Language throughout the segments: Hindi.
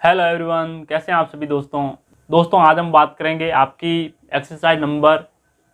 हेलो एवरीवन, कैसे हैं आप सभी दोस्तों आज हम बात करेंगे आपकी एक्सरसाइज नंबर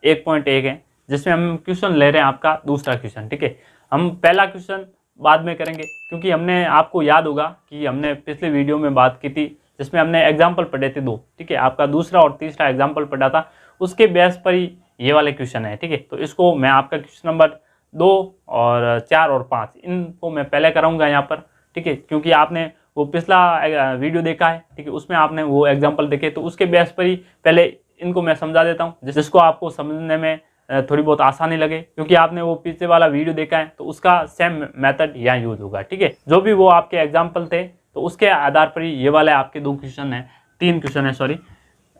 1.1 है, जिसमें हम क्वेश्चन ले रहे हैं आपका दूसरा क्वेश्चन। ठीक है, हम पहला क्वेश्चन बाद में करेंगे क्योंकि हमने आपको याद होगा कि हमने पिछले वीडियो में बात की थी जिसमें हमने एग्जाम्पल पढ़े थे 2। ठीक है, आपका दूसरा और तीसरा एग्जाम्पल पढ़ा था, उसके बेस पर ही ये वाले क्वेश्चन है। ठीक है, तो इसको मैं आपका क्वेश्चन नंबर 2 और 4 और 5 इनको मैं पहले कराऊंगा यहाँ पर। ठीक है, क्योंकि आपने वो पिछला वीडियो देखा है, ठीक है, उसमें आपने वो एग्जांपल देखे, तो उसके बेस पर ही पहले इनको मैं समझा देता हूँ जिसको आपको समझने में थोड़ी बहुत आसानी लगे, क्योंकि आपने वो पीछे वाला वीडियो देखा है तो उसका सेम मेथड यहाँ यूज होगा। ठीक है, जो भी वो आपके एग्जाम्पल थे तो उसके आधार पर ही ये वाले आपके 2 क्वेश्चन है, 3 क्वेश्चन है, सॉरी,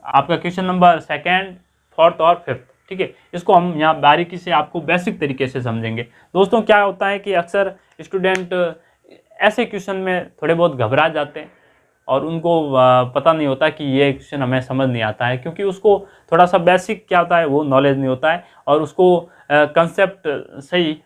आपका क्वेश्चन नंबर 2nd, 4th और 5th। ठीक है, इसको हम यहाँ बारीकी से आपको बेसिक तरीके से समझेंगे। दोस्तों क्या होता है कि अक्सर स्टूडेंट ऐसे क्वेश्चन में थोड़े बहुत घबरा जाते हैं और उनको पता नहीं होता कि ये क्वेश्चन हमें समझ नहीं आता है, क्योंकि उसको थोड़ा सा बेसिक क्या होता है वो नॉलेज नहीं होता है और उसको कंसेप्ट सही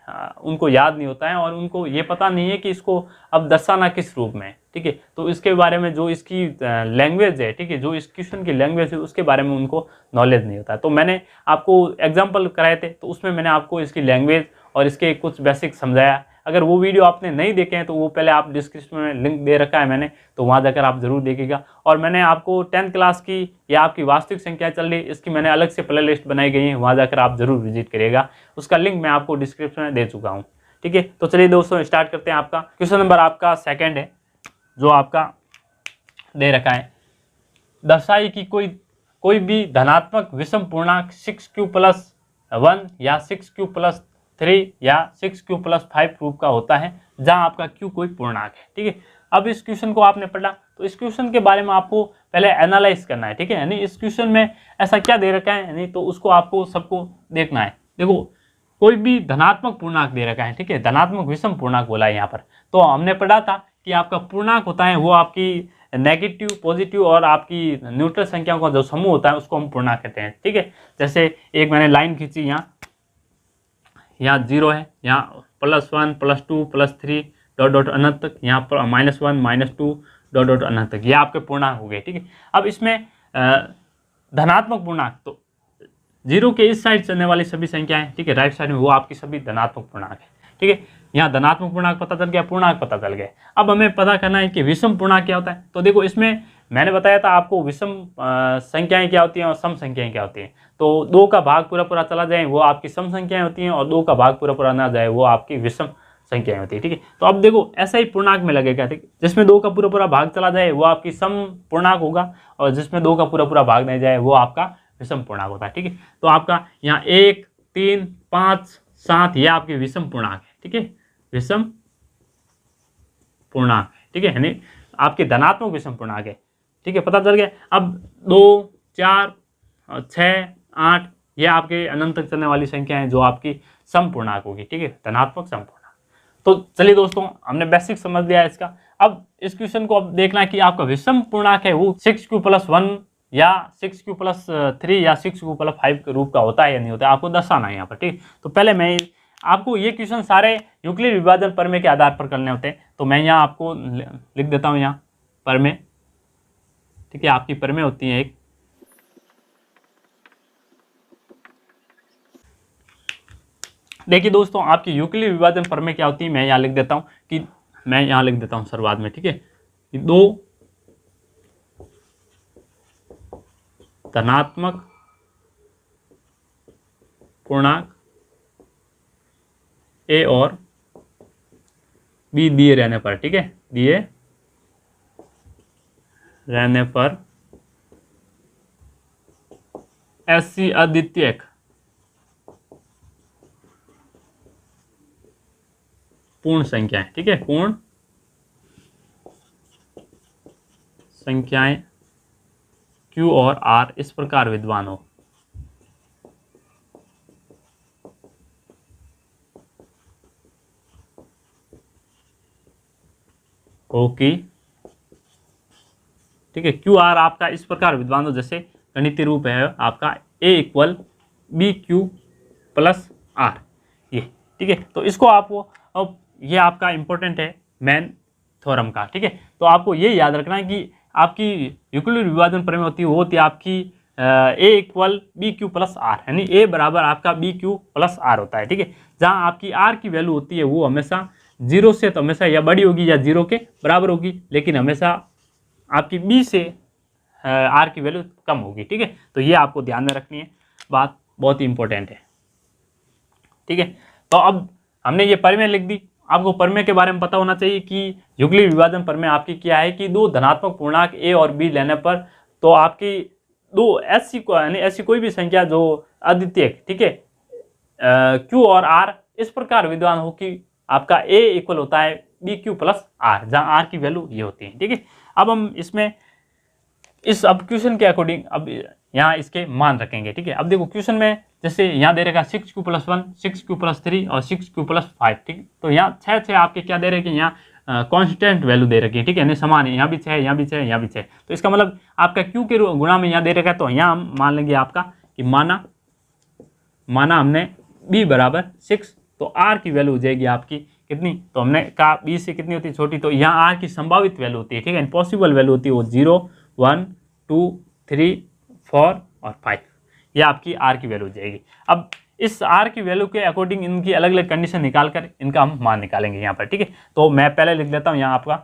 उनको याद नहीं होता है और उनको ये पता नहीं है कि इसको अब दर्शाना किस रूप में। ठीक है, तो इसके बारे में जो इसकी लैंग्वेज है, ठीक है, जो इस क्वेश्चन की लैंग्वेज है उसके बारे में उनको नॉलेज नहीं होता है। तो मैंने आपको एग्जाम्पल कराए थे तो उसमें मैंने आपको इसकी लैंग्वेज और इसके कुछ बेसिक समझाया। अगर वो वीडियो आपने नहीं देखे हैं तो वो पहले आप डिस्क्रिप्शन में लिंक दे रखा है मैंने, तो वहाँ जाकर आप जरूर देखिएगा। और मैंने आपको 10th क्लास की या आपकी वास्तविक संख्या चल रही इसकी मैंने अलग से प्ले लिस्ट बनाई गई है, वहाँ जाकर आप जरूर विजिट करिएगा, उसका लिंक मैं आपको डिस्क्रिप्शन में दे चुका हूँ। ठीक है, तो चलिए दोस्तों स्टार्ट करते हैं। आपका क्वेश्चन नंबर आपका 2nd है, जो आपका दे रखा है, दर्शाई कि कोई भी धनात्मक विषम पूर्णांक 6q+1 या 6q+3 या 6q+5 रूप का होता है जहां आपका q कोई पूर्णांक है। ठीक है, अब इस क्वेश्चन को आपने पढ़ा तो इस क्वेश्चन के बारे में आपको पहले एनालाइज करना है। ठीक है, यानी इस क्वेश्चन में ऐसा क्या दे रखा है, यानी तो उसको आपको सबको देखना है। देखो, कोई भी धनात्मक पूर्णांक दे रखा है, ठीक है, धनात्मक विषम पूर्णांक बोला है यहाँ पर, तो हमने पढ़ा था कि आपका पूर्णांक होता है वो आपकी नेगेटिव, पॉजिटिव और आपकी न्यूट्रल संख्याओं का जो समूह होता है उसको हम पूर्णांक कहते हैं। ठीक है, जैसे एक मैंने लाइन खींची, यहाँ 0 है, यहाँ +1 +2 +3 डॉट डॉट अनंत तक, यहाँ पर -1 -2 डॉट डॉट अनंत तक, ये आपके पूर्णांक हो गए। ठीक है, अब इसमें धनात्मक पूर्णांक, तो 0 के इस साइड चलने वाली सभी संख्याएं, ठीक है, राइट साइड में, वो आपकी सभी धनात्मक पूर्णांक है। ठीक है, यहाँ धनात्मक पूर्णांक पता चल गया, पूर्णांक पता चल गया। अब हमें पता करना है कि विषम पूर्णांक क्या होता है। तो देखो, इसमें मैंने बताया था आपको विषम संख्याएं क्या होती हैं और सम संख्याएं क्या होती हैं। तो 2 का भाग पूरा पूरा चला जाए वो आपकी सम संख्याएं होती हैं और 2 का भाग पूरा पूरा ना जाए वो आपकी विषम संख्याएं होती है। ठीक है, तो अब देखो ऐसा ही पूर्णांक में लगेगा, ठीक, जिसमें 2 का पूरा पूरा भाग चला जाए वो आपकी सम पूर्णांक होगा और जिसमें 2 का पूरा पूरा भाग नहीं जाए वो आपका विषम पूर्णांक होता है। ठीक है, तो आपका यहाँ 1 3 5 7 ये आपके विषम पूर्णांक है। ठीक है, विषम पूर्णांक, ठीक है, यानी आपके धनात्मक विषम पूर्णांक है। ठीक है, पता चल गया। अब 2 4 6 8 ये आपके अनंत तक चलने वाली संख्या है जो आपकी सम पूर्णांक होगी। ठीक है, धनात्मक सम पूर्णांक। तो चलिए दोस्तों, हमने बेसिक समझ लिया इसका। अब इस क्वेश्चन को अब देखना है कि आपका विषम पूर्णांक है वो 6q+1 या 6q+3 या 6q+5 के रूप का होता है या नहीं होता है, आपको दर्शाना है यहाँ पर। ठीक, तो पहले मैं आपको ये क्वेश्चन सारे यूक्लिड विभाजन प्रमेय के आधार पर करने होते हैं, तो मैं यहाँ आपको लिख देता हूँ यहाँ प्रमेय। ठीक है, आपकी प्रमेय होती है एक, देखिए दोस्तों, आपकी यूक्लिड विभाजन प्रमेय क्या होती है, मैं यहाँ लिख देता हूँ कि मैं यहाँ लिख देता हूँ शुरुआत में। ठीक है, 2 धनात्मक पूर्णांक ए और बी दिए रहने पर, ठीक है, दिए रहने पर ऐसी अद्वितीयक पूर्ण संख्याएं, ठीक है, पूर्ण संख्याएं Q और R इस प्रकार विद्यमान हो कि, ठीक है, क्यू आर आपका इस प्रकार विद्वान हो, जैसे गणितीय रूप है आपका A = BQ+R, ये। ठीक है, तो इसको आपको, अब ये आपका इंपॉर्टेंट है मेन थ्योरम का। ठीक है, तो आपको ये याद रखना है कि आपकी यूक्लिड विभाजन प्रमेय होती है वो होती है आपकी A equal B Q plus R, यानी ए बराबर आपका बी क्यू प्लस आर होता है, ठीक है। जहाँ आपकी आर की वैल्यू होती है वो हमेशा 0 से तो हमेशा या बड़ी होगी या 0 के बराबर होगी, लेकिन हमेशा आपकी बी से आर की वैल्यू कम होगी, ठीक है। तो ये आपको ध्यान में रखनी है, बात बहुत ही इंपॉर्टेंट है, ठीक है। तो अब हमने ये प्रमेय लिख दी, आपको प्रमेय के बारे में पता होना चाहिए कि यूक्लिड विभाजन प्रमेय आपकी क्या है कि दो धनात्मक पूर्णांक ए और बी लेने पर तो आपकी दो ऐसी यानी ऐसी कोई भी संख्या जो अद्वितीय, ठीक है, क्यू और आर इस प्रकार विद्यमान हो कि आपका ए इक्वल होता है बी क्यू प्लस आर, जहाँ आर की वैल्यू ये होती है, ठीक है। अब हम इसमें इस अब क्वेश्चन के अकॉर्डिंग अब यहाँ इसके मान रखेंगे, ठीक है। अब देखो क्वेश्चन में जैसे यहाँ दे रखा 6q + 1, 6q + 3 और 6q + 5, ठीक। तो यहाँ 6 आपके क्या दे रहे हैं कि यहाँ कांस्टेंट वैल्यू दे रखी है, ठीक है, यानी समान है, यहाँ भी 6, यहाँ भी 6, यहाँ भी 6। तो इसका मतलब आपका q के गुणा में यहाँ दे रखा है, तो यहाँ हम मान लेंगे आपका कि माना हमने b बराबर 6, तो r की वैल्यू हो जाएगी आपकी कितनी, तो हमने कहा b से कितनी होती है छोटी, तो यहाँ r की संभावित वैल्यू होती है, ठीक है, पॉसिबल वैल्यू होती है वो 0, 1, 2, 3, 4 और 5, ये आपकी आर की वैल्यू हो जाएगी। अब इस आर की वैल्यू के अकॉर्डिंग इनकी अलग अलग कंडीशन निकाल कर इनका हम मान निकालेंगे यहाँ पर, ठीक है। तो मैं पहले लिख लेता हूँ यहाँ आपका,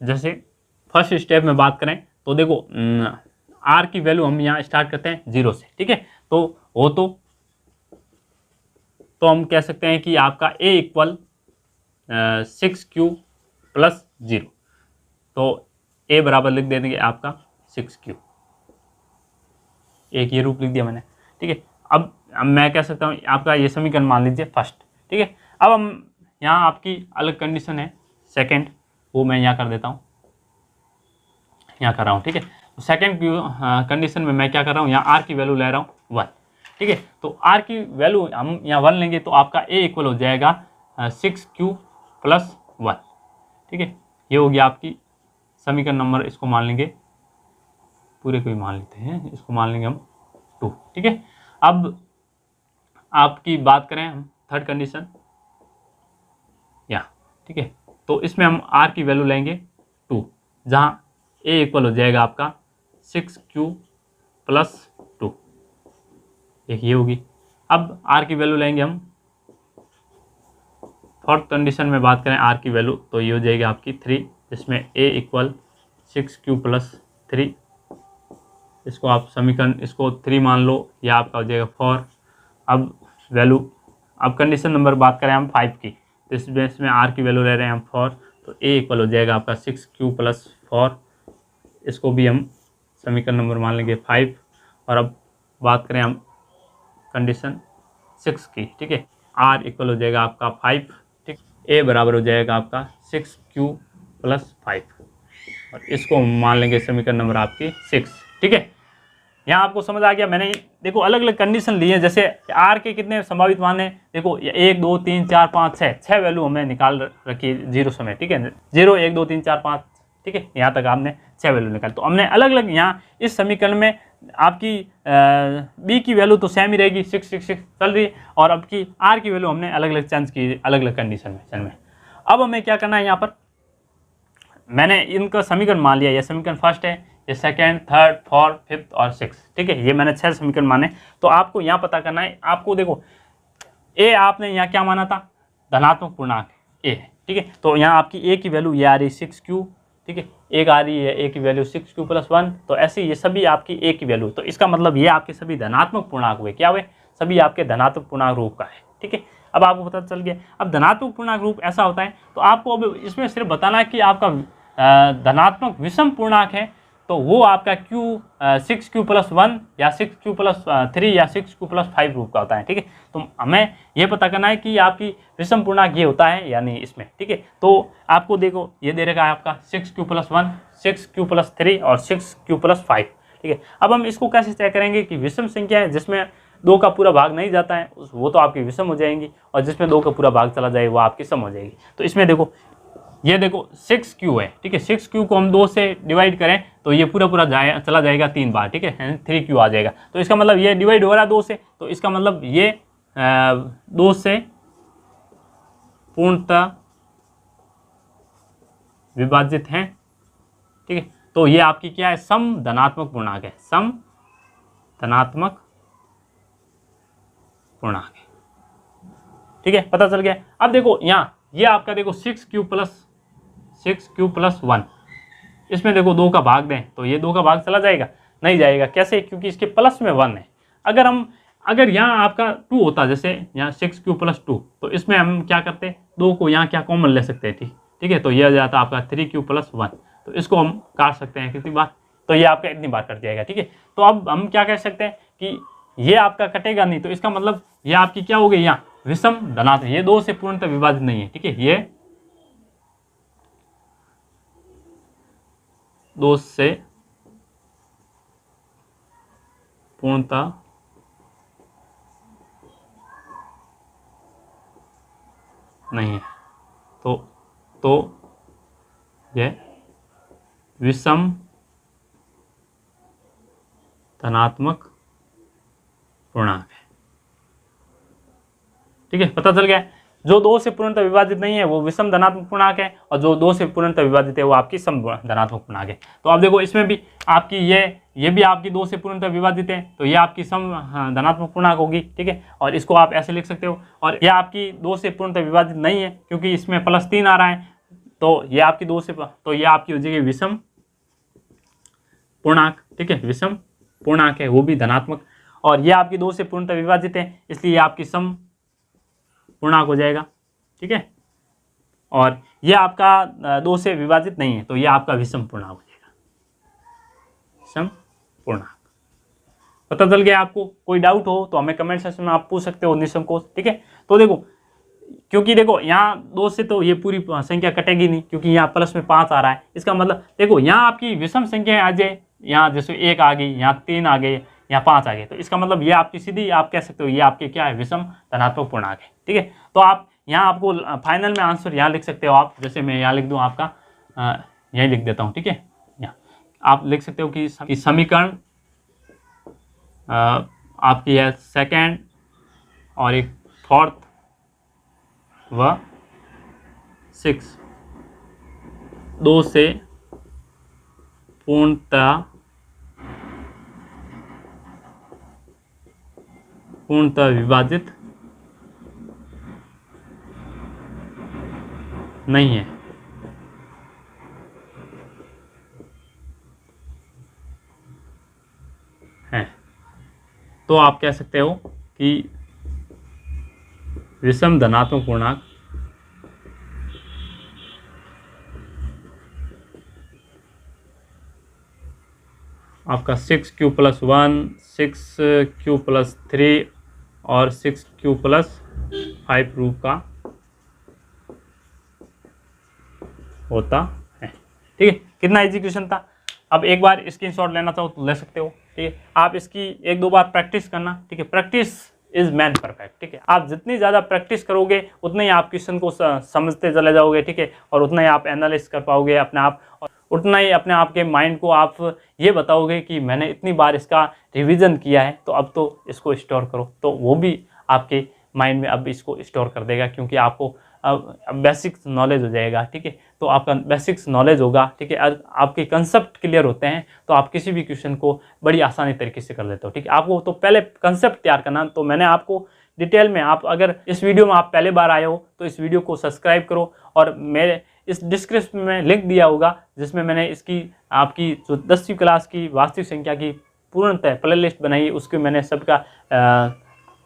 जैसे फर्स्ट स्टेप में बात करें तो देखो आर की वैल्यू हम यहाँ स्टार्ट करते हैं 0 से, ठीक है। तो वो तो हम कह सकते हैं कि आपका a इक्वल 6q + 0, तो a बराबर लिख देंगे आपका 6q, एक ये रूप लिख दिया मैंने, ठीक है। अब मैं कह सकता हूँ आपका ये समीकरण मान लीजिए फर्स्ट, ठीक है। अब हम यहाँ आपकी अलग कंडीशन है सेकंड, वो मैं यहाँ कर देता हूँ, यहाँ कर रहा हूँ, ठीक है। सेकंड कंडीशन में मैं क्या कर रहा हूँ, यहाँ r की वैल्यू ले रहा हूँ 1, ठीक है। तो r की वैल्यू हम यहाँ 1 लेंगे तो आपका a इक्वल हो जाएगा 6q + 1, ठीक है। ये हो गया आपकी समीकरण नंबर, इसको मान लेंगे पूरे को ही मान लेते हैं, इसको मान लेंगे हम 2, ठीक है। अब आपकी बात करें हम थर्ड कंडीशन यहाँ, ठीक है, तो इसमें हम r की वैल्यू लेंगे 2, जहाँ a इक्वल हो जाएगा आपका 6q + 2, एक ये होगी। अब r की वैल्यू लेंगे हम फोर्थ कंडीशन में बात करें r की वैल्यू, तो ये हो जाएगी आपकी 3, जिसमें a इक्वल 6q + 3, इसको आप समीकरण इसको 3 मान लो, या आपका हो जाएगा 4। अब वैल्यू, अब कंडीशन नंबर बात करें हम 5 की, तो इसमें r की वैल्यू ले रहे हैं हम 4, तो a इक्वल हो जाएगा आपका 6q + 4, इसको भी हम समीकरण नंबर मान लेंगे 5। और अब बात करें हम कंडीशन 6 की, ठीक है, r इक्वल हो जाएगा आपका 5, ठीक, a बराबर हो जाएगा आपका 6q + 5, और इसको मान लेंगे समीकरण नंबर आपकी 6, ठीक है। यहाँ आपको समझ आ गया। मैंने देखो अलग अलग कंडीशन ली है, जैसे आर के कितने संभावित मान है, देखो 1, 2, 3, 4, 5, 6 वैल्यू हमें निकाल रखी 0 समय, ठीक है, 0, 1, 2, 3, 4, 5, ठीक है, यहाँ तक आपने 6 वैल्यू निकाली। तो हमने अलग अलग यहाँ इस समीकरण में आपकी बी की वैल्यू तो सेम ही रहेगी, 6, 6, 6 चल रही है, और अब की आर की वैल्यू हमने अलग अलग चेंज की अलग अलग कंडीशन में। अब हमें क्या करना है, यहाँ पर मैंने इनका समीकरण मान लिया, ये समीकरण फर्स्ट है, ये सेकंड, थर्ड, फोर्थ, फिफ्थ और सिक्स, ठीक है, ये मैंने 6 समीकरण माने। तो आपको यहाँ पता करना है, आपको देखो ए आपने यहाँ क्या माना था, धनात्मक पूर्णांक ए है, ठीक है। तो यहाँ आपकी ए की वैल्यू ये आ रही है 6q, ठीक है, एक आ रही है ए की वैल्यू 6q + 1, तो ऐसे ये सभी आपकी ए की वैल्यू, तो इसका मतलब ये आपके सभी धनात्मक पूर्णांक हुए, क्या हुए, सभी आपके धनात्मक पूर्णांक रूप का है, ठीक है। अब आपको पता चल गया। अब धनात्मक पूर्णांक रूप ऐसा होता है, तो आपको अब इसमें सिर्फ बताना है कि आपका धनात्मक विषम पूर्णांक है, तो वो आपका q 6q + 1 या 6q + 3 या 6q + 5 रूप का होता है, ठीक है। तो हमें ये पता करना है कि आपकी विषम पूर्णांक ये होता है यानी इसमें, ठीक है। तो आपको देखो ये दे रखा है आपका 6q + 1, 6q + 3 और 6q + 5, ठीक है। अब हम इसको कैसे तय करेंगे कि विषम संख्या है जिसमें 2 का पूरा भाग नहीं जाता है वो तो आपकी विषम हो जाएंगी, और जिसमें 2 का पूरा भाग चला जाए वो आपकी सम हो जाएगी। तो इसमें देखो ये देखो 6q है, ठीक है, 6q को हम 2 से डिवाइड करें तो ये पूरा चला जाएगा 3 बार, ठीक है, 3q आ जाएगा। तो इसका मतलब ये डिवाइड हो रहा है 2 से, तो इसका मतलब ये 2 से पूर्णतः विभाजित हैं, ठीक है। तो ये आपकी क्या है, सम धनात्मक पूर्णांक है, सम धनात्मक पूर्णांक है। ठीक है, पता चल गया। अब देखो यहाँ ये आपका देखो 6 क्यू प्लस 1, इसमें देखो 2 का भाग दें तो ये 2 का भाग चला जाएगा, नहीं जाएगा। कैसे? क्योंकि इसके प्लस में 1 है। अगर यहाँ आपका 2 होता, जैसे यहाँ 6 क्यू प्लस 2, तो इसमें हम क्या करते, 2 को यहाँ क्या कॉमन ले सकते हैं। ठीक है, तो ये आ जाता आपका 3 क्यू प्लस 1, तो इसको हम काट सकते हैं कितनी बार, तो ये आपका इतनी बार कट जाएगा। ठीक है, तो अब हम क्या कह सकते हैं कि ये आपका कटेगा नहीं, तो इसका मतलब ये आपकी क्या हो गई, यहाँ विषम धनात्मक, ये 2 से पूर्णतः विभाजित नहीं है। ठीक है, ये 2 से पूर्णतः नहीं है, तो यह विषम धनात्मक पूर्णांक है। ठीक है, पता चल गया। जो 2 से पूर्णतः विभाजित नहीं है वो विषम धनात्मक पूर्णांक है, और जो 2 से पूर्णतः विभाजित है वो आपकी सम धनात्मक पूर्णांक है। तो आप देखो इसमें भी आपकी ये भी आपकी 2 से पूर्णतः विभाजित है, तो ये आपकी सम धनात्मक पूर्णांक होगी। ठीक है, और इसको आप ऐसे लिख सकते हो। और ये आपकी 2 से पूर्णतः विभाजित नहीं है क्योंकि इसमें +3 आ रहा है, तो ये आपकी 2 से, तो ये आपकी हो जाएगी विषम पूर्णांक। ठीक है, विषम पूर्णांक है, वो भी धनात्मक, और ये आपकी 2 से पूर्णतः विभाजित है, इसलिए आपकी सम पूर्णांक हो जाएगा। ठीक है, और ये आपका 2 से विभाजित नहीं है, तो ये आपका विषम पूर्णांक हो जाएगा, विषम पूर्णांक। पता चल गया आपको? कोई डाउट हो तो हमें कमेंट सेक्शन में आप पूछ सकते हो निसंकोच। ठीक है, तो देखो क्योंकि देखो यहाँ 2 से तो ये पूरी संख्या कटेगी नहीं, क्योंकि यहाँ प्लस में 5 आ रहा है। इसका मतलब देखो यहाँ आपकी विषम संख्या आ जाए, यहाँ जैसे 1 आ गई, यहाँ 3 आ गए, यहाँ 5 आ गए, तो इसका मतलब ये आपकी सीधी आप कह सकते हो ये आपके क्या है, विषम धनात्मक पूर्णांक है। ठीक है, तो आप यहाँ आपको फाइनल में आंसर यहाँ लिख सकते हो आप, जैसे मैं यहाँ लिख दूँ आपका, यही लिख देता हूँ। ठीक है, यहाँ आप लिख सकते हो कि समीकरण आपकी है सेकेंड और एक फोर्थ व 6, 2 से पूर्णतः विभाजित नहीं है। तो आप कह सकते हो कि विषम धनात्मक पूर्णांक आपका 6 क्यू प्लस 1, 6 क्यू प्लस 3 और 6 क्यू प्लस 5 रूप का होता है। ठीक है, कितना इजी क्वेश्चन था। अब एक बार स्क्रीनशॉट लेना चाहो तो ले सकते हो। ठीक है, आप इसकी 1-2 बार प्रैक्टिस करना। ठीक है, प्रैक्टिस इज मैन परफेक्ट। ठीक है, आप जितनी ज़्यादा प्रैक्टिस करोगे उतना ही आप क्वेश्चन को समझते चले जाओगे। ठीक है, और उतना ही आप एनालाइज कर पाओगे अपने आप, और उतना ही अपने आप के माइंड को आप ये बताओगे कि मैंने इतनी बार इसका रिवीजन किया है, तो अब तो इसको स्टोर करो, तो वो भी आपके माइंड में अब इसको स्टोर कर देगा, क्योंकि आपको अब बेसिक्स नॉलेज हो जाएगा। ठीक है, तो आपका बेसिक्स नॉलेज होगा। ठीक है, आपके कंसेप्ट क्लियर होते हैं तो आप किसी भी क्वेश्चन को बड़ी आसानी तरीके से कर लेते हो। ठीक है, आपको तो पहले कंसेप्ट तैयार करना, तो मैंने आपको डिटेल में, आप अगर इस वीडियो में आप पहले बार आए हो तो इस वीडियो को सब्सक्राइब करो, और मेरे इस डिस्क्रिप्शन में लिंक दिया होगा जिसमें मैंने इसकी आपकी जो 10वीं क्लास की वास्तविक संख्या की पूर्णतः प्ले लिस्ट बनाई है, उसके मैंने सबका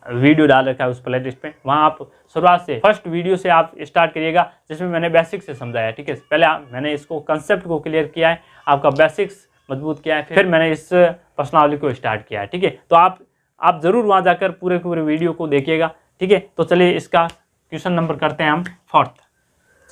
वीडियो डाल रखा है उस प्ले लिस्ट पे। वहाँ आप शुरुआत से फर्स्ट वीडियो से आप स्टार्ट करिएगा, जिसमें मैंने बेसिक से समझाया। ठीक है, पहले मैंने इसको कंसेप्ट को क्लियर किया है, आपका बेसिक्स मजबूत किया है, फिर मैंने इस प्रश्नावली को स्टार्ट किया है। ठीक है, तो आप ज़रूर वहाँ जाकर पूरे वीडियो को देखिएगा। ठीक है, तो चलिए इसका क्वेश्चन नंबर करते हैं हम 4।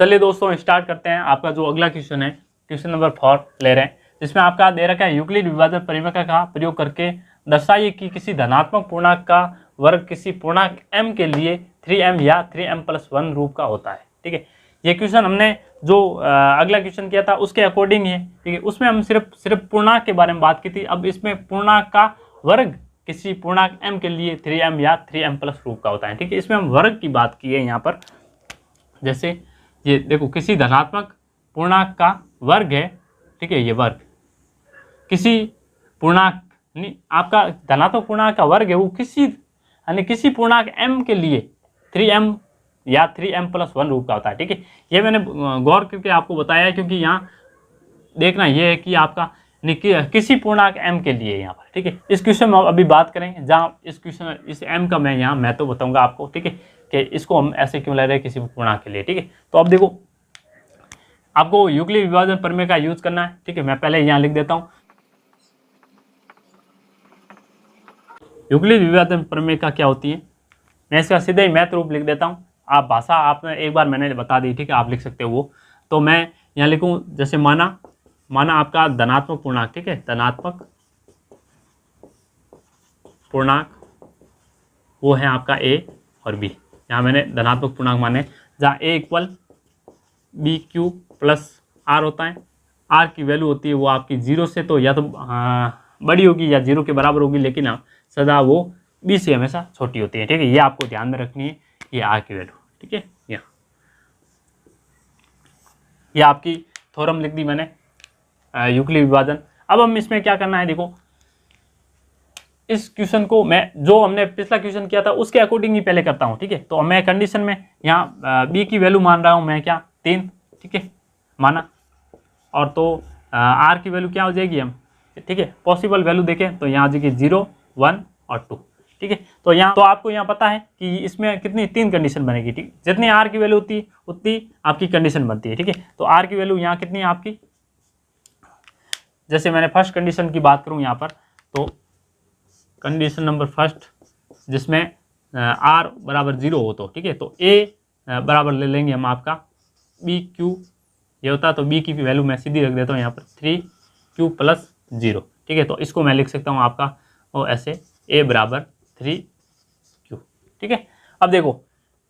चलिए दोस्तों स्टार्ट करते हैं। आपका जो अगला क्वेश्चन है, क्वेश्चन नंबर 4 ले रहे हैं, जिसमें आपका दे रखा है यूक्लिड विभाजन परिमेय का प्रयोग करके दर्शाइए कि किसी धनात्मक पूर्णांक का वर्ग किसी पूर्णांक m के लिए 3m या 3m+1 रूप का होता है। ठीक है, ये क्वेश्चन हमने जो अगला क्वेश्चन किया था उसके अकॉर्डिंग है। ठीक है, उसमें हम सिर्फ पूर्णांक के बारे में बात की थी। अब इसमें पूर्णांक का वर्ग किसी पूर्णांक m के लिए 3m या 3m+ रूप का होता है। ठीक है, इसमें हम वर्ग की बात की है यहाँ पर। जैसे ये देखो, किसी धनात्मक पूर्णांक का वर्ग है। ठीक है, ये वर्ग किसी पूर्णांक नहीं, आपका धनात्मक पूर्णांक का वर्ग है वो किसी यानी किसी पूर्णांक m के लिए 3m या 3m+1 रूप का होता है। ठीक है, ये मैंने गौर करके आपको बताया है, क्योंकि यहाँ देखना ये है कि आपका किसी पूर्णांक m के लिए यहाँ पर। ठीक है, इस क्वेश्चन में हम अभी बात करेंगे, जहाँ इस क्वेश्चन इस m का मैं यहाँ महत्व बताऊंगा आपको। ठीक है, कि इसको हम ऐसे क्यों ले रहे हैं किसी पूर्णांक के लिए। ठीक है, तो अब देखो आपको यूक्लिड विभाजन प्रमेय का यूज करना है। ठीक है, मैं पहले यहाँ लिख देता हूँ। यूक्लिड विभाजन प्रमेय का क्या होती है, मैं इसका सीधे ही मैथ रूप लिख देता हूँ। आप भाषा आपने एक बार मैंने बता दी, ठीक है, आप लिख सकते हो वो। तो मैं यहाँ लिखूँ, जैसे माना आपका धनात्मक पूर्णांक, ठीक है, धनात्मक पूर्णांक वो है आपका a और b। यहाँ मैंने धनात्मक पूर्णांक माने, जहाँ a equal BQ plus R होता है। R की वैल्यू होती है वो आपकी 0 से तो या तो बड़ी होगी या 0 के बराबर होगी, लेकिन आप सदा वो B से हमेशा छोटी होती है। ठीक है, ये आपको ध्यान में रखनी है, ये R की वैल्यू। ठीक है, ये आपकी थ्योरम लिख दी मैंने, यूक्लिड विभाजन। अब हम इसमें क्या करना है, देखो इस क्वेश्चन को मैं जो हमने पिछला क्वेश्चन किया था उसके अकॉर्डिंग ही पहले करता हूँ। ठीक है, तो मैं कंडीशन में यहाँ B की वैल्यू मान रहा हूँ मैं, क्या 3, ठीक है, माना। और तो R की वैल्यू क्या हो जाएगी हम, ठीक है, पॉसिबल वैल्यू देखें तो यहाँ आ जाएगी 0, 1 और 2। ठीक है, तो यहाँ तो आपको यहाँ पता है कि इसमें कितनी 3 कंडीशन बनेगी। ठीक, जितनी R की वैल्यू होती है उतनी आपकी कंडीशन बनती है। ठीक है, तो R की वैल्यू यहाँ कितनी है आपकी, जैसे मैंने फर्स्ट कंडीशन की बात करूँ यहाँ पर, तो कंडीशन नंबर फर्स्ट जिसमें R बराबर 0 हो तो, ठीक है, तो A बराबर ले लेंगे हम आपका BQ ये होता है, तो B की वैल्यू मैं सीधी रख देता हूँ यहाँ पर 3Q प्लस 0। ठीक है, तो इसको मैं लिख सकता हूँ आपका वो ऐसे A बराबर 3Q। ठीक है, अब देखो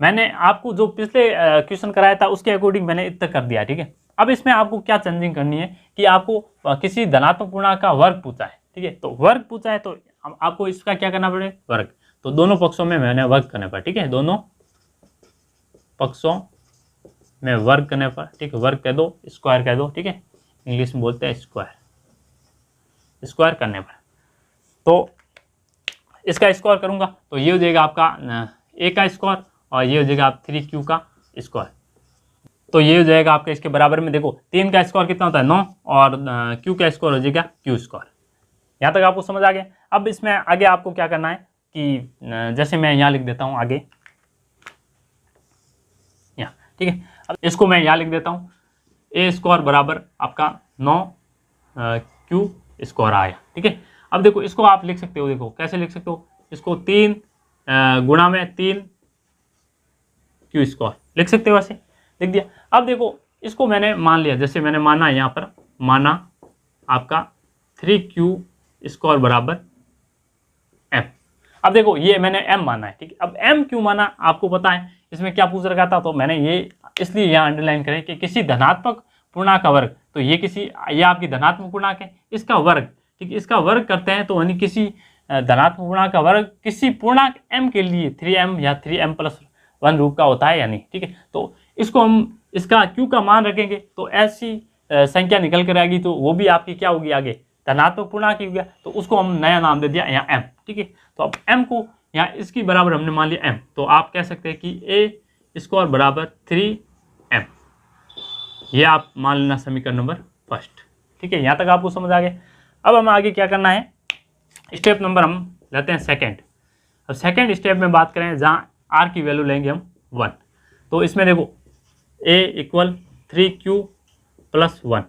मैंने आपको जो पिछले क्वेश्चन कराया था उसके अकॉर्डिंग मैंने इतना कर दिया। ठीक है, अब इसमें आपको क्या चेंजिंग करनी है कि आपको किसी धनात्मक पूर्णांक का वर्ग पूछा है। ठीक है, तो वर्ग पूछा है तो आपको इसका क्या करना पड़ेगा, वर्ग। तो दोनों पक्षों में मैंने वर्ग करने पर, ठीक है, दोनों पक्षों में वर्ग करने पर, ठीक है, वर्ग कह दो, स्क्वायर कह दो। ठीक है, इंग्लिश में बोलते हैं स्क्वायर, स्क्वायर करने पर। तो इसका स्क्वायर करूंगा तो ये हो जाएगा आपका A का स्क्वायर और ये हो जाएगा आप 3Q का स्क्वायर। तो ये हो जाएगा आपका इसके बराबर में, देखो 3 का स्क्वायर कितना होता है 9 और Q का स्क्वायर हो जाएगा Q स्क्वायर। यहाँ तक आपको समझ आ गया। अब इसमें आगे आपको क्या करना है कि जैसे मैं यहाँ लिख देता हूँ आगे यहाँ, ठीक है, अब इसको मैं यहाँ लिख देता हूँ A स्क्वायर बराबर आपका 9Q स्क्वायर आया। ठीक है, अब देखो इसको आप लिख सकते हो, देखो कैसे लिख सकते हो, इसको 3 गुणा में 3Q स्क्वायर लिख सकते हो, ऐसे लिख दिया। अब देखो इसको मैंने मान लिया, जैसे मैंने माना यहाँ पर, माना आपका 3Q स्क्वायर बराबर M। अब देखो ये मैंने M माना है। ठीक है, अब M क्यों माना आपको पता है, इसमें क्या पूछ रखा था, तो मैंने ये इसलिए यहाँ अंडरलाइन करें कि किसी धनात्मक पूर्णांक का वर्ग, तो ये आपकी धनात्मक पूर्णांक है, इसका वर्ग, ठीक है, इसका वर्ग करते हैं तो यानी किसी धनात्मक पूर्णांक का वर्ग किसी पूर्णांक M के लिए 3M या 3M+1 रूप का होता है या नहीं। ठीक है, तो इसको हम इसका Q का मान रखेंगे तो ऐसी संख्या निकल कर आएगी, तो वो भी आपकी क्या होगी आगे, धनात्मक पूर्णांक ही हो गया। तो उसको हम नया नाम दे दिया यहाँ M। ठीक है, तो अब M को यहाँ इसकी बराबर हमने मान लिया M, तो आप कह सकते हैं कि A स्क्वायर बराबर 3M, ये आप मान लेना समीकरण नंबर फर्स्ट। ठीक है, यहाँ तक आपको समझ आ गया। अब हम आगे क्या करना है, स्टेप नंबर हम लेते हैं सेकंड। अब सेकंड स्टेप में बात करें जहाँ R की वैल्यू लेंगे हम 1, तो इसमें देखो A इक्वल 3Q प्लस 1,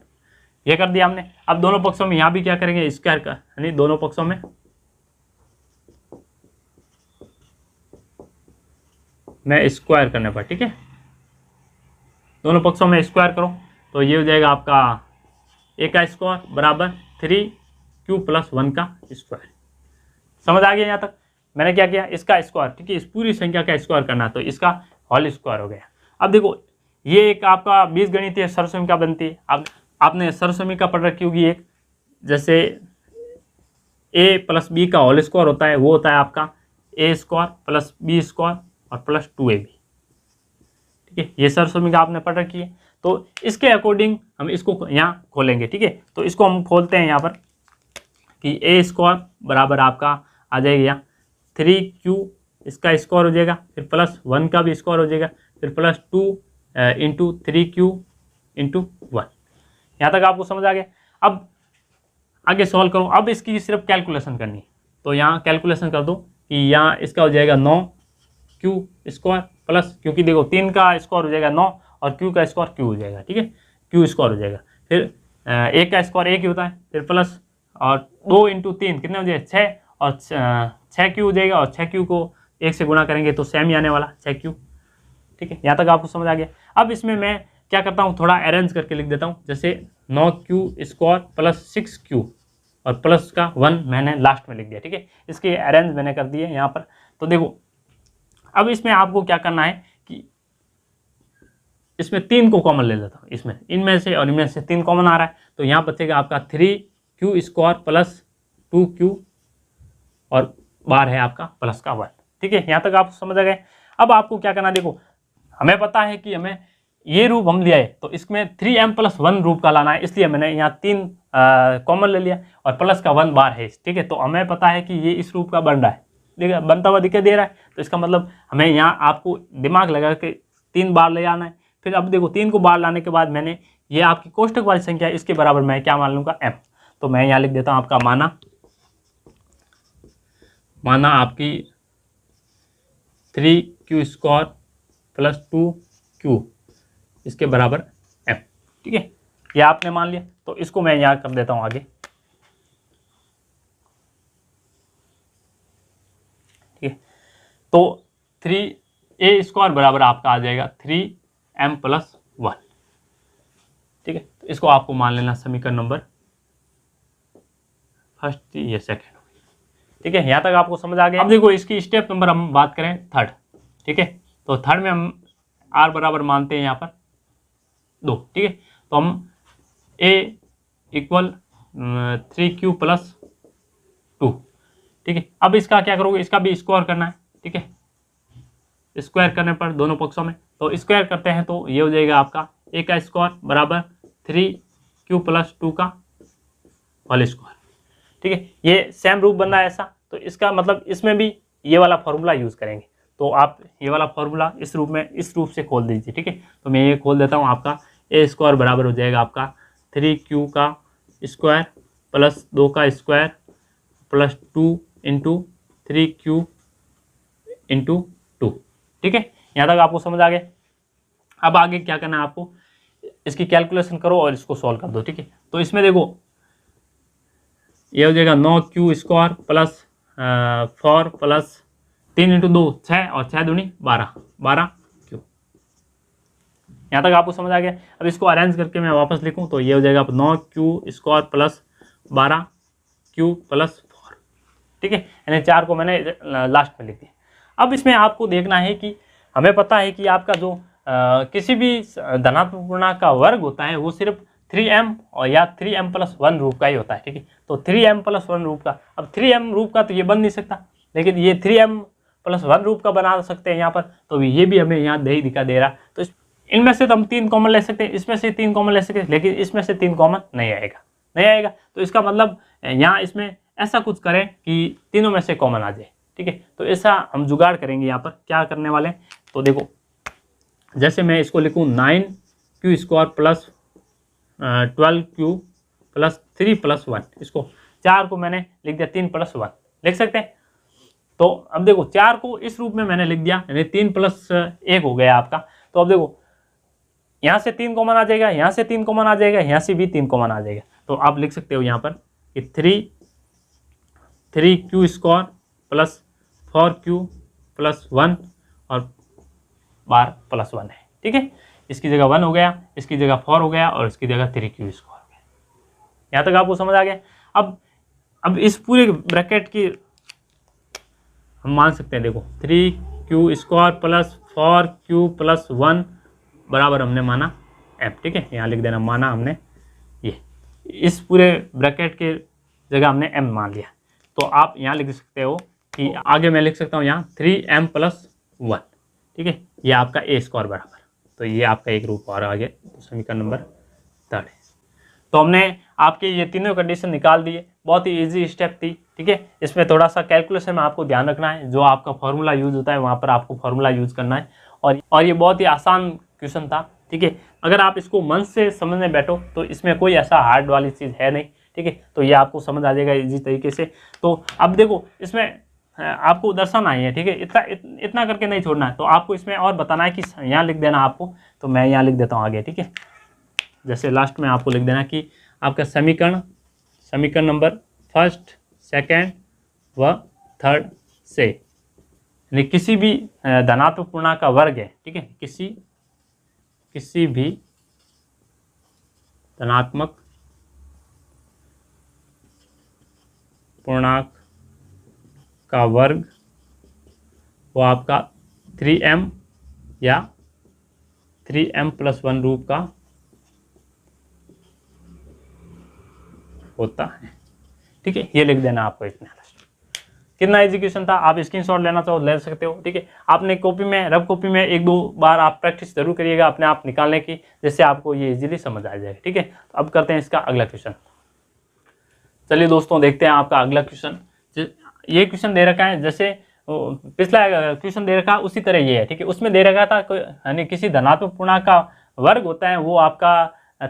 ये कर दिया हमने। अब दोनों पक्षों में यहाँ भी क्या करेंगे, स्क्वायर का, यानी दोनों पक्षों में मैं स्क्वायर करने पर, ठीक है, दोनों पक्षों में स्क्वायर करो तो ये हो जाएगा आपका A का स्क्वायर बराबर 3Q प्लस 1 का स्क्वायर। समझ आ गया यहाँ तक। मैंने क्या किया, इसका स्क्वायर, ठीक है, इस पूरी संख्या का स्क्वायर करना, तो इसका होल स्क्वायर हो गया। अब देखो ये एक आपका बीजगणितीय सरसमीका बनती है। आपने सरसमीका पढ़ रखी होगी एक, जैसे A प्लस B का होल स्क्वायर होता है, वो होता है आपका A square plus B square और प्लस 2AB। ठीक है, ये सरसमीका आपने पढ़ रखी है। तो इसके अकॉर्डिंग हम इसको यहाँ खोलेंगे। ठीक है, तो इसको हम खोलते हैं यहाँ पर, कि ए स्क्वायर बराबर आपका आ जाएगा यहाँ 3q इसका स्क्वायर हो जाएगा, फिर प्लस 1 का भी स्क्वायर हो जाएगा, फिर प्लस 2 इंटू 3q इंटू 1। यहाँ तक आपको समझ आ गया। अब आगे सॉल्व करो। अब इसकी सिर्फ कैलकुलेशन करनी है, तो यहाँ कैलकुलेशन कर दो कि यहाँ इसका हो जाएगा 9q स्क्वायर प्लस, क्योंकि देखो 3 का स्क्वायर हो जाएगा 9 और q का स्क्वायर q हो जाएगा, ठीक है, q स्क्वायर हो जाएगा, फिर 1 का स्क्वायर 1 ही होता है, फिर प्लस और 2 इंटू 3 कितने हो जाएगा 6 और 6q हो जाएगा, और 6q को 1 से गुणा करेंगे तो सेम ही आने वाला 6q, ठीक है। यहाँ तक आपको समझ आ गया। अब इसमें मैं क्या करता हूँ, थोड़ा अरेंज करके लिख देता हूँ, जैसे 9q स्क्वायर प्लस 6q और प्लस का 1 मैंने लास्ट में लिख दिया, ठीक है। इसके अरेंज मैंने कर दिए यहाँ पर। तो देखो अब इसमें आपको क्या करना है कि इसमें 3 को कॉमन ले लेता हूँ, इसमें इनमें से और इनमें से 3 कॉमन आ रहा है, तो यहाँ बचेगा आपका 3q स्क्वायर प्लस 2q और बार है आपका प्लस का 1, ठीक है। यहाँ तक आप समझ आ गए। अब आपको क्या करना है, देखो हमें पता है कि हमें ये रूप हम लिया है, तो इसमें 3m+1 रूप का लाना है, इसलिए मैंने यहाँ 3 कॉमन ले लिया और प्लस का 1 बार है, ठीक है। तो हमें पता है कि ये इस रूप का बन रहा है, देखिए बनता हुआ दिखाई दे रहा है, तो इसका मतलब हमें यहाँ आपको दिमाग लगा के 3 बार ले आना है। फिर अब देखो 3 को बार लाने के बाद मैंने ये आपकी कोष्टक वाली संख्या है, इसके बराबर मैं क्या मान लूँगा m, तो मैं यहाँ लिख देता हूँ आपका माना आपकी 3q स्क्वायर प्लस 2q इसके बराबर m, ठीक है, ये आपने मान लिया। तो इसको मैं यहाँ कर देता हूँ आगे, ठीक है। तो 3a स्क्वायर बराबर आपका आ जाएगा 3m+1, ठीक है। तो इसको आपको मान लेना समीकरण नंबर फर्स्ट, ये सेकेंड, ठीक है। यहाँ तक आपको समझ आ गया। अब देखो इसकी स्टेप नंबर हम बात करें थर्ड, ठीक है। तो थर्ड में हम r बराबर मानते हैं यहाँ पर 2, ठीक है। तो हम a इक्वल 3q प्लस 2, ठीक है। अब इसका क्या करोगे, इसका भी स्क्वायर करना है, ठीक है। स्क्वायर करने पर दोनों पक्षों में, तो स्क्वायर करते हैं तो ये हो जाएगा आपका a का स्क्वायर बराबर 3q प्लस 2 का होल स्क्वायर, ठीक है। ये सेम रूप बन रहा है ऐसा, तो इसका मतलब इसमें भी ये वाला फॉर्मूला यूज़ करेंगे, तो आप ये वाला फॉर्मूला इस रूप में इस रूप से खोल दीजिए, ठीक है। तो मैं ये खोल देता हूँ, आपका a स्क्वायर बराबर हो जाएगा आपका 3q का स्क्वायर प्लस 2 का square plus 2 into 3q into 2, ठीक है। यहाँ तक आपको समझ आ गया। अब आगे क्या करना है आपको, इसकी कैलकुलेशन करो और इसको सॉल्व कर दो, ठीक है। तो इसमें देखो ये हो जाएगा 9q square plus 4 plus 3 into 2 6 और 6 दूनी 12q। यहाँ तक आपको समझ आ गया। अब इसको अरेंज करके मैं वापस लिखूँ तो ये हो जाएगा 9q square plus 12q plus 4, ठीक है। यानी 4 को मैंने लास्ट में लिख दिया। अब इसमें आपको देखना है कि हमें पता है कि आपका जो किसी भी धनात्मक पूर्णांक का वर्ग होता है वो सिर्फ 3m और या 3m+1 रूप का ही होता है, ठीक है। तो 3m+1 रूप का, अब 3m रूप का तो ये बन नहीं सकता, लेकिन ये 3m+1 रूप का बना सकते हैं यहाँ पर, तो ये भी हमें यहाँ नहीं दिखा दे रहा। तो इनमें से तो हम 3 कॉमन ले सकते हैं, इसमें से 3 कॉमन ले सकते हैं, लेकिन इसमें से 3 कॉमन नहीं आएगा। तो इसका मतलब यहाँ इसमें ऐसा कुछ करें कि तीनों में से कॉमन आ जाए, ठीक है। तो ऐसा हम जुगाड़ करेंगे। यहाँ पर क्या करने वाले हैं, तो देखो जैसे मैं इसको लिखूँ 9q square plus 12q plus 3 plus 1, इसको 4 को मैंने लिख दिया 3 प्लस 1 लिख सकते हैं। तो अब देखो 4 को इस रूप में मैंने लिख दिया, यानी 3 प्लस 1 हो गया आपका। तो अब देखो यहाँ से 3 कॉमन आ जाएगा, यहाँ से 3 कॉमन आ जाएगा, यहाँ से भी 3 कॉमन आ जाएगा। तो आप लिख सकते हो यहाँ पर कि 3q square plus 4q plus 1 और बार प्लस 1 है, ठीक है। इसकी जगह 1 हो गया, इसकी जगह 4 हो गया और इसकी जगह 3q स्क्वायर हो गया। यहाँ तक आपको समझ आ गया। अब इस पूरे ब्रैकेट की हम मान सकते हैं, देखो 3q square plus 4q plus 1 बराबर हमने माना m, ठीक है। यहाँ लिख देना माना हमने, ये इस पूरे ब्रैकेट के जगह हमने m मान लिया। तो आप यहाँ लिख सकते हो कि आगे मैं लिख सकता हूँ यहाँ 3m+1, ठीक है। ये आपका a स्क्वायर बराबर, तो ये आपका एक रूप और आ गया, तो समीकरण नंबर 3 है। तो हमने आपके ये तीनों कंडीशन निकाल दिए। बहुत ही इजी स्टेप थी, ठीक है। इसमें थोड़ा सा कैलकुलेशन में आपको ध्यान रखना है, जो आपका फॉर्मूला यूज होता है वहाँ पर आपको फॉर्मूला यूज करना है। और ये बहुत ही आसान क्वेश्चन था, ठीक है। अगर आप इसको मन से समझने बैठो तो इसमें कोई ऐसा हार्ड वाली चीज़ है नहीं, ठीक है। तो ये आपको समझ आ जाएगा इजी तरीके से। तो अब देखो इसमें आपको दर्शाना ही है, ठीक है। इतना करके नहीं छोड़ना है, तो आपको इसमें और बताना है कि यहाँ लिख देना आपको। तो मैं यहाँ लिख देता हूँ आगे, ठीक है। जैसे लास्ट में आपको लिख देना कि आपका समीकरण नंबर फर्स्ट, सेकेंड व थर्ड से, यानी किसी भी धनात्मक पूर्णांक का वर्ग है, ठीक है। किसी भी धनात्मक पूर्णांक का वर्ग वो आपका 3m या 3m+1 रूप का होता है, ठीक है। ये लिख देना आपको इतना। कितना एजुकेशन था, आप स्क्रीनशॉट लेना चाहो ले सकते हो, ठीक है। आपने कॉपी में, रफ कॉपी में 1-2 बार आप प्रैक्टिस जरूर करिएगा अपने आप निकालने की, जिससे आपको ये इजीली समझ आ जाएगा, ठीक है। तो अब करते हैं इसका अगला क्वेश्चन। चलिए दोस्तों देखते हैं आपका अगला क्वेश्चन। ये क्वेश्चन दे रखा है, जैसे पिछला क्वेश्चन दे रखा उसी तरह ये है, ठीक है। उसमें दे रखा था यानी किसी धनात्मक पूर्णांक का वर्ग होता है वो आपका